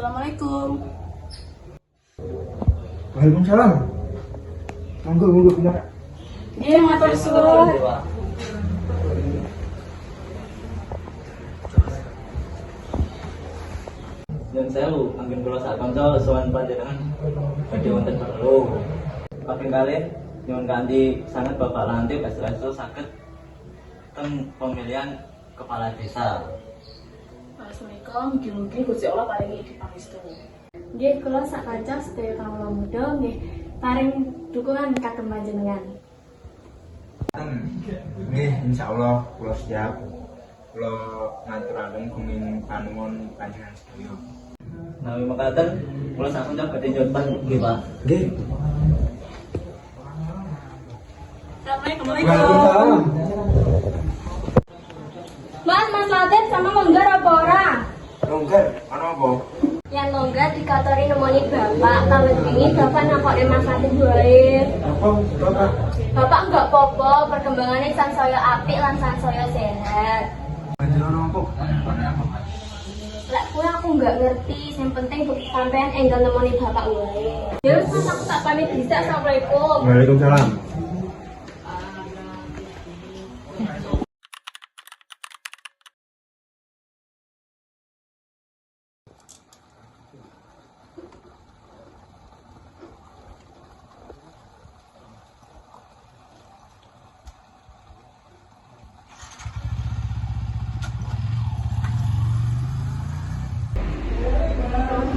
Assalamualaikum. Waalaikumsalam. Monggo benar. Iya, matur suwun. Yang sewu, angin kula sak kanca sowan panjenengan badhe wonten perlu. Kaping kalih nyuwun kanthi sanget Bapak Lantip Esreso saged teng pemilihan kepala desa. Assalamualaikum. Mugi-mugi Gusti Allah paringi dipangestu. Nggih, kula sak kanca sedaya kawula muda nggih paring dukungan kagem panjenengan. Nggih, insyaallah kula siap. Kula ngaturaken kumin panuwun panjenengan sedaya. Nawi mekaten kula sak kanca badhe nyoban nggih, Pak. Nggih. Assalamualaikum. Mas Latif sama longgar apa ora? Longgar, ana apa? Yang longgar dikatori nemoni bapak, kawit wingi bapak nakoke Mas Latif wae. Apa, Bapak? Bapak enggak popo, perkembangannya sansaya apik lan sansaya sehat. Panjenengan apa? Apa? Lek kuwi aku enggak ngerti, sing penting sampean enggal nemoni bapak wae. Ya wis Mas, aku tak pamit dhisik. Assalamualaikum. Waalaikumsalam.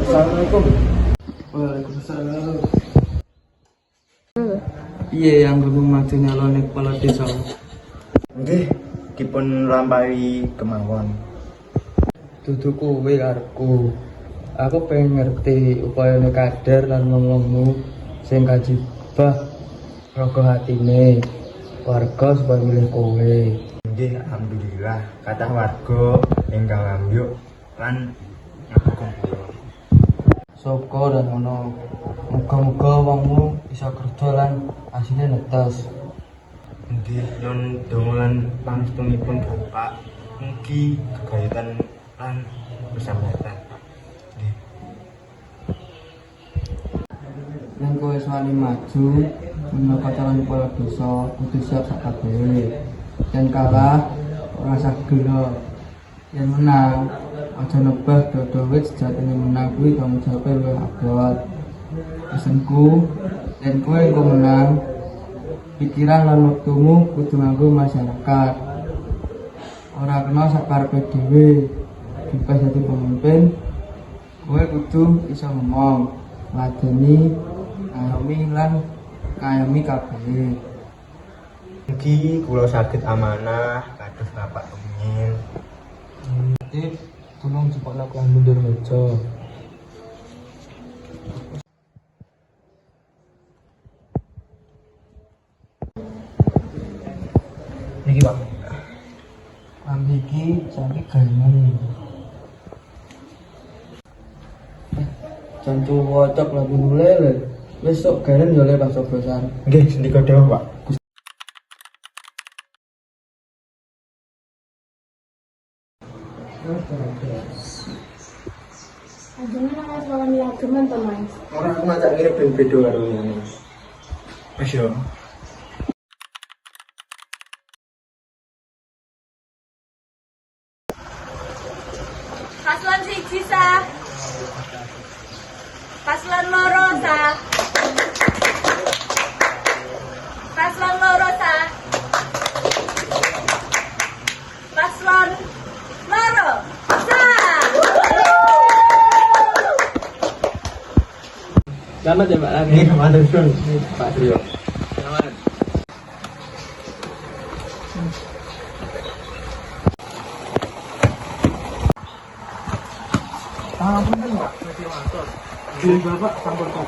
Assalamualaikum. Waalaikumsalam. Piye yang belum maju nyalon kepala desa? Nggih, dipun lampahi kemawon. Dudu kowe karepku. Aku pengen ngerti upayane kader lan ngomongmu sing kajibah raga hatine warga supaya milih kowe. Nggih, alhamdulillah kathah warga ingkang ambyuk lan ngedukung kula. Soko dan ono muga-muga wongmu bisa kerja lan asine netes. Nggih, nyuwun donga lan pangestunipun Bapak. Mugi kegayutan lan persahabatan. Nggih. Yen kowe wani maju menawa calon kepala desa kudu siap sak kabehe. Yen kalah ora usah gelo. Yen menang aja nebah dodo wit sejatine menang kuwi tanggung jawabe luwih abot. Pesenku, yen kowe engko menang, pikiran lan wektumu kudu nganggo masyarakat. Ora kena sakarepe dhewe. Pas dadi pemimpin, kowe kudu iso ngomong, ngladeni, ngayomi lan ngayomi kabeh. Mugi kula saged amanah kados Bapak kepengin. Tip, tolong cepatlah aku mundur meja. Niki, Pak. Ambiki sampai ganyan. Jancu wocok lagu nulele. Besok garen yo le pas coblosan. Nggih, sendika dawuh, Pak. Panjenengan ana suami ageman to, Mas? Ora aku ngajak ngirim ben beda karo ngene. Wis yo. Paslon 1 sah. Paslon 2 sah. Paslon 2 sah. Paslon 2 sah. Selamat ya Pak Lani. Nggih, matur suwun. Pak Trio. Selamat. Nggih, Bapak sampun kok.